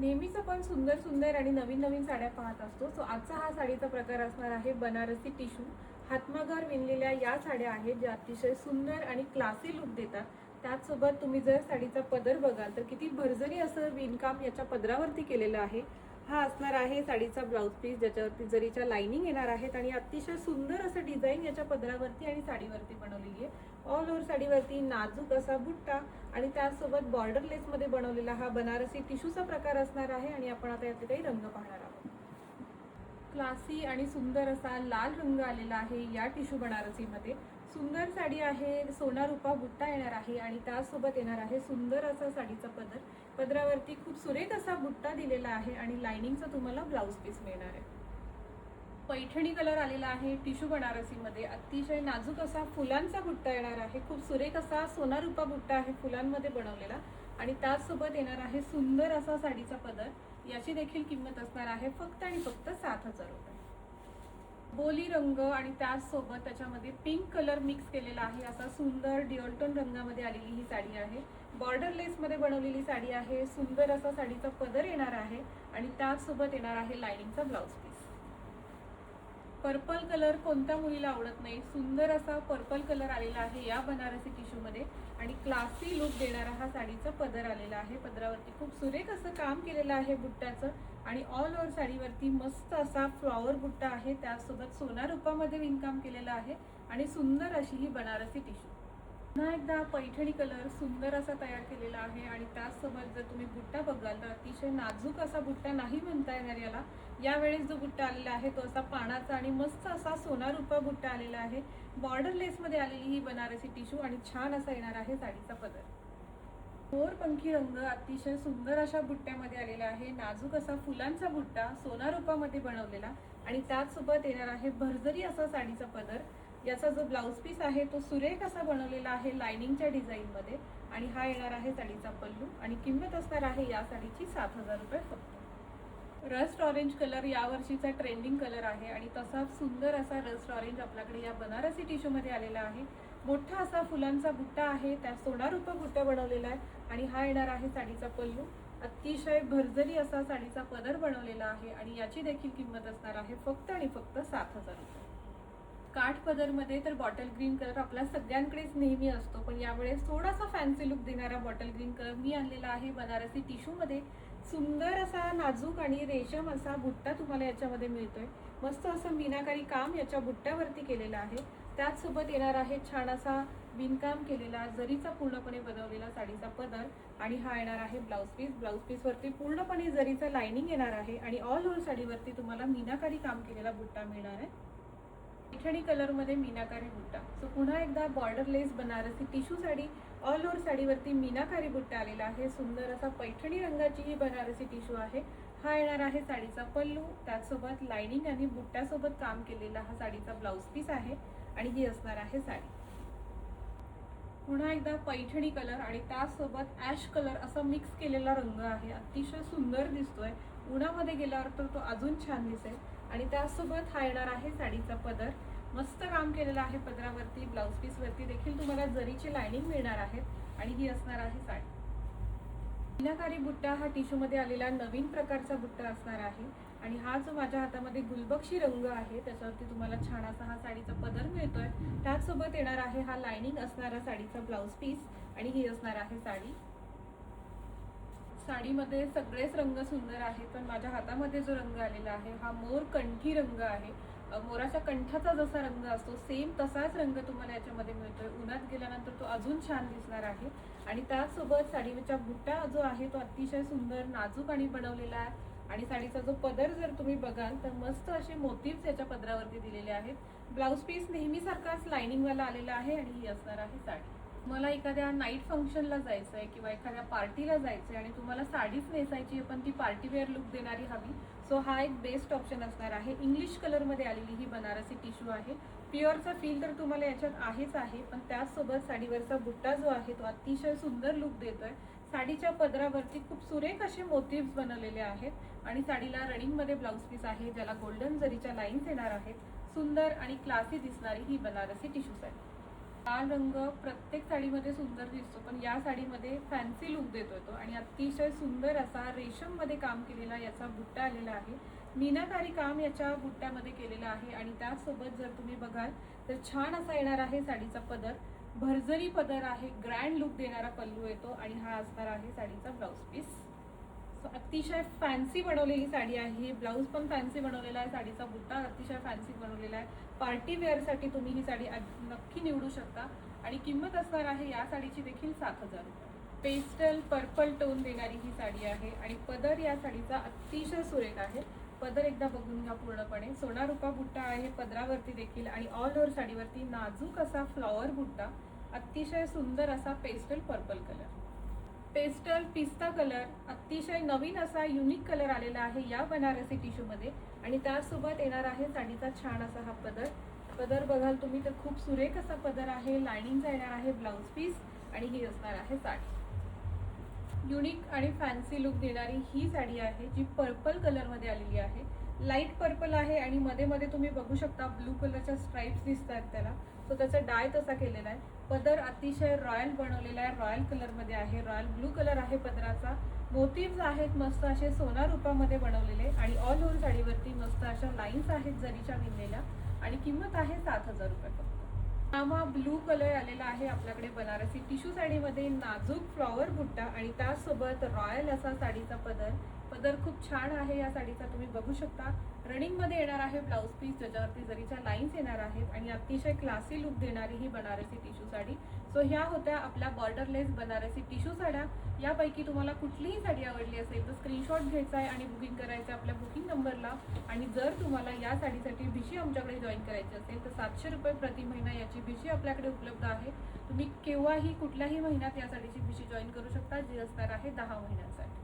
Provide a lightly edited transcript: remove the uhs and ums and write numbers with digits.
नेहमीच आपण सुंदर सुंदर आणि नवीन नवीन साड्या पाहत असतो. सो आजचा हा साडीचा प्रकार असणार आहे बनारसी टिशू. हातमागावर विणलेल्या या साड्या आहेत ज्या अतिशय सुंदर आणि क्लासी लुक देतात. त्याचसोबत तुम्ही जर साडीचा पदर बघाल तर किती भरजरी असं विणकाम याच्या पदरावरती केलेलं आहे. हा असणार आहे साडीचा ब्लाउज पीस ज्याच्यावरती जरीच्या लाइनिंग येणार आहेत आणि अतिशय सुंदर असं डिझाईन याच्या पदरावरती आणि साडीवरती बनवलेली आहे. ऑल ओव्हर साडीवरती नाजूक असा बुट्टा आणि त्यासोबत बॉर्डर लेस मध्ये बनवलेला हा बनारसी टिशूचा प्रकार असणार आहे. आणि आपण आता याचे काही रंग पाहणार आहोत. क्लासी आणि सुंदर असा लाल रंग आलेला आहे या टिशू बनारसी मध्ये. सुंदर साडी आहे, सोना रुपा बुट्टा येणार आहे आणि त्यासोबत येणार आहे सुंदर असा साडीचा पदर. पदरावरती खूप सुरेख असा बुट्टा दिलेला आहे आणि लाइनिंगचा तुम्हाला ब्लाउज पीस मिळणार आहे. पैठणी कलर आलेला आहे टिशू बनारसी मध्ये. अतिशय नाजूक असा फुलांचा बुट्टा येणार आहे. खूप सुरेख असा सोना रुपा बुट्टा आहे फुलांमध्ये बनवलेला आणि त्याचसोबत येणार आहे सुंदर असा साडीचा पदर. याची देखील किंमत असणार आहे फक्त आणि फक्त 7,000 रुपये. बोली रंग आणि त्याचसोबत त्याच्यामध्ये पिंक कलर मिक्स केलेला आहे. असा सुंदर डिओल्टन रंगामध्ये आलेली ही साडी आहे. बॉर्डर लेस मध्ये बनवलेली साडी आहे. सुंदर असा साडीचा पदर येणार आहे आणि त्याचसोबत येणार आहे लाइनिंगचा ब्लाउज पीस. पर्पल कलर कोणत्या मुलीला आवडत नाही. सुंदर असा पर्पल कलर आलेला आहे या बनारसी टिशू मध्ये आणि क्लासी लुक देणारा हा साडीचा पदर आलेला आहे. पदरावरती खूप सुरेख असं काम केलेलं आहे बुट्ट्याचं आणि ऑल ओव्हर साडीवरती मस्त असा फ्लॉवर बुट्टा आहे. त्यासोबत सोना रुपामध्ये विणकाम केलेलं आहे आणि सुंदर अशी ही बनारसी टिशू. पुन्हा एकदा पैठणी कलर सुंदर असा तयार केलेला आहे आणि त्याचसोबत जर तुम्ही बुट्टा बघाल तर अतिशय नाजूक असा बुट्टा नाही म्हणता येणार याला. यावेळेस जो बुट्टा आलेला आहे तो असा पानाचा आणि मस्त असा सोना रुपा बुट्टा आलेला आहे. बॉर्डर लेस मध्ये आलेली ही बनारसी टिशू आणि छान असा येणार आहे साडीचा पदर. मोरपंखी रंग अतिशय सुंदर अशा बुट्ट्यामध्ये आलेला आहे. नाजूक असा फुलांचा बुट्टा सोना रुपामध्ये बनवलेला आणि त्याचसोबत येणार आहे भरजरी असा साडीचा पदर. याचा जो ब्लाउज पीस आहे तो सुरेख असा बनवलेला आहे लाइनिंगच्या डिझाईन मध्ये आणि हा येणार आहे साडीचा पल्लू आणि किंमत असणार आहे या साडीची 7,000 रुपये फक्त. रस्ट ऑरेंज कलर यावर्षीचा ट्रेंडिंग कलर आहे आणि तसाच सुंदर असा रस्ट ऑरेंज आपल्याकडे या बनारसी टिशू मध्ये आलेला आहे. मोठा असा फुलांचा बुट्टा आहे. त्या सोना रुपा बुट्टा बनवलेला आहे आणि हा येणार आहे साडीचा पल्लू. अतिशय भरजरी असा साडीचा पदर बनवलेला आहे आणि याची देखील किंमत असणार आहे फक्त आणि फक्त 7,000 रुपये. काठ पदर मध्ये तर बॉटल ग्रीन कलर आपल्या सगळ्यांकडेच नेहमी असतो, पण यावेळेस थोडासा फॅन्सी लुक देणारा बॉटल ग्रीन कलर मी आणलेला आहे बनारसी टिशू मध्ये. सुंदर असा नाजूक आणि रेशम असा बुट्टा तुम्हाला याच्यामध्ये मिळतोय. मस्त असं मीनाकारी काम याच्या बुट्ट्यावरती केलेलं आहे. त्याचसोबत येणार आहे छान असा विणकाम केलेला जरीचा पूर्णपणे बनवलेला साडीचा पदर आणि हा येणार आहे ब्लाउज पीस. ब्लाउज पीस वरती पूर्णपणे जरीचा लाइनिंग येणार आहे आणि ऑल ओव्हर साडीवरती तुम्हाला मीनाकारी काम केलेला बुट्टा मिळणार आहे. पैठणी कलर मध्ये मीनाकारी बुट्टा. सो पुन्हा एकदा borderless Banarasi tissue sari. All over साडीवरती मीनाकारी बुट्टा आलेला आहे. सुंदर असा पैठणी रंगाची ही बनारसी टिशू आहे. हा येणार आहे साडीचा पल्लू. त्याचसोबत लाइनिंग आणि बुट्ट्यासोबत काम केलेला हा साडीचा ब्लाउज पीस आहे आणि ही असणार आहे साडी. पुन्हा एकदा पैठणी कलर आणि त्याचसोबत ॲश कलर असा मिक्स केलेला रंग आहे. अतिशय सुंदर दिसतोय. उन्हामध्ये गेल्यावर तर तो अजून छान दिसेल आणि त्यासोबत हा येणार आहे साडीचा पदर. मस्त काम केलेलं आहे पदरावरती. ब्लाउज पीस वरती देखील तुम्हाला जरीची लाइनिंग मिळणार आहे आणि ही असणार आहे साडी. मीनाकारी बुट्टा हा टिशू मध्ये आलेला नवीन प्रकारचा बुट्टा असणार आहे आणि हा जो माझ्या हातामध्ये गुलबक्षी रंग आहे त्याच्यावरती तुम्हाला छान असा हा साडीचा पदर मिळतोय. त्याचसोबत येणार आहे हा लाइनिंग असणारा साडीचा ब्लाउज पीस आणि ही असणार आहे साडी. साडीमध्ये सगळेच रंग सुंदर आहेत, पण माझ्या हातामध्ये जो रंग आलेला आहे हा मोर कंठी रंग आहे. मोराच्या कंठाचा जसा रंग असतो सेम तसाच रंग तुम्हाला याच्यामध्ये मिळतोय. उन्हात गेल्यानंतर तो अजून छान दिसणार आहे आणि त्याचसोबत साडीचा बुट्टा जो आहे तो अतिशय सुंदर नाजूक आणि बनवलेला आहे आणि साडीचा जो पदर जर तुम्ही बघाल तर मस्त असे मोटिव्स याच्या पदरावरती दिलेले आहेत. ब्लाउज पीस नेहमीसारखाच लाइनिंगवाला आलेला आहे आणि ही असणार आहे साडी. मला एखाद्या नाईट फंक्शनला जायचं आहे किंवा एखाद्या पार्टीला जायचं आहे आणि तुम्हाला साडीच नेसायची आहे पण ती पार्टीवेअर लुक देणारी हवी, सो हा एक बेस्ट ऑप्शन असणार आहे. इंग्लिश कलरमध्ये आलेली ही बनारसी टिशू आहे. प्युअरचा फील तर तुम्हाला याच्यात आहेच आहे, पण त्याचसोबत साडीवरचा बुट्टा जो आहे तो अतिशय सुंदर लुक देतोय. साडीच्या पदरावरती खूप सुरेख असे मोटिव्स बनवलेले आहेत आणि साडीला रनिंगमध्ये ब्लाउज पीस आहे ज्याला गोल्डन जरीच्या लाईन्स येणार आहेत. सुंदर आणि क्लासी दिसणारी ही बनारसी टिशू साडी. हा रंग प्रत्येक साडीमध्ये सुंदर दिसतो, पण या साडीमध्ये फॅन्सी लुक देतोय तो आणि अतिशय सुंदर असा रेशम मध्ये काम केलेला याचा बुट्टा आलेला आहे. मीनाकारी काम याच्या बुट्ट्यामध्ये केलेलं आहे आणि त्यासोबत जर तुम्ही बघाल तर छान असा येणार आहे साडीचा पदर. भरजरी पदर आहे, ग्रँड लुक देणारा पल्लू येतो आणि हा असणार आहे साडीचा ब्लाउज पीस. अतिशय फॅन्सी बनवलेली साडी आहे. ब्लाऊज पण फॅन्सी बनवलेला आहे, साडीचा बुट्टा अतिशय फॅन्सी बनवलेला आहे. पार्टी वेअरसाठी तुम्ही ही साडी नक्की निवडू शकता आणि किंमत असणार आहे या साडीची देखील 7,000 रुपये. पेस्टल पर्पल टोन देणारी ही साडी आहे आणि पदर या साडीचा अतिशय सुरेख आहे. पदर एकदा बघून घ्या पूर्णपणे. सोना रुपा बुट्टा आहे पदरावरती देखील आणि ऑल ओव्हर साडीवरती नाजूक असा फ्लॉवर बुट्टा. अतिशय सुंदर असा पेस्टल पर्पल कलर, पेस्टल पिस्ता कलर, अतिशय नवीन असा युनिक कलर आलेला आहे या बनारसी टिश्यू मध्ये आणि त्यासोबत येणार आहे साडीचा छान असा हा पदर. पदर बघाल तुम्ही तर खूप सुरेख असा पदर आहे. लाइनिंगचा येणार आहे ब्लाउज पीस आणि ही असणार आहे साडी. युनिक आणि फॅन्सी लुक देणारी ही साडी आहे जी पर्पल कलर मध्ये आलेली आहे. लाईट पर्पल आहे आणि मध्ये मध्ये तुम्ही बघू शकता ब्लू कलरच्या स्ट्राइप्स दिसतात त्याला, सो त्याचा डाय तसा केलेला आहे. पदर अतिशय रॉयल बनवलेला आहे, रॉयल कलर मध्ये आहे, रॉयल ब्लू कलर आहे पदराचा. मोटिव्स आहेत मस्त असे सोना रूपामध्ये बनवलेले आणि ऑल ओव्हर साडीवरती मस्त अशा लाईन्स आहेत जरीच्या विणलेल्या आणि किंमत आहे 7,000 रुपये फक्त. आमा ब्लू कलर आलेला आहे आपल्याकडे बनारसी टिश्यू साडीमध्ये. नाजूक फ्लॉवर बुट्टा आणि त्यासोबत रॉयल असा साडीचा पदर. पदर खूप छान आहे या साडीचा, तुम्ही बघू शकता. रनिंग मध्ये येणार आहे ब्लाउज पीस ज्याच्यावरती जरीच्या लाईन्स येणार आहेत आणि अतिशय क्लासी लुक देणारी ही बनारसी टिश्यू साडी. सो ह्या होत्या आपल्या बॉर्डरलेस बनारसी टिश्यू साड्या. यापैकी तुम्हाला कुठलीही साडी आवडली असेल तर स्क्रीनशॉट घ्यायचा आहे आणि बुकिंग करायचं आपल्या बुकिंग नंबरला. आणि जर तुम्हाला या साडीसाठी भिशी आमच्याकडे जॉईन करायची असेल तर 700 रुपये प्रति महिना याची भिशी आपल्याकडे उपलब्ध आहे. तुम्ही केव्हाही कुठल्याही महिन्यात या साडीची भिशी जॉईन करू शकता, जी असणार आहे 10 महिन्यांसाठी.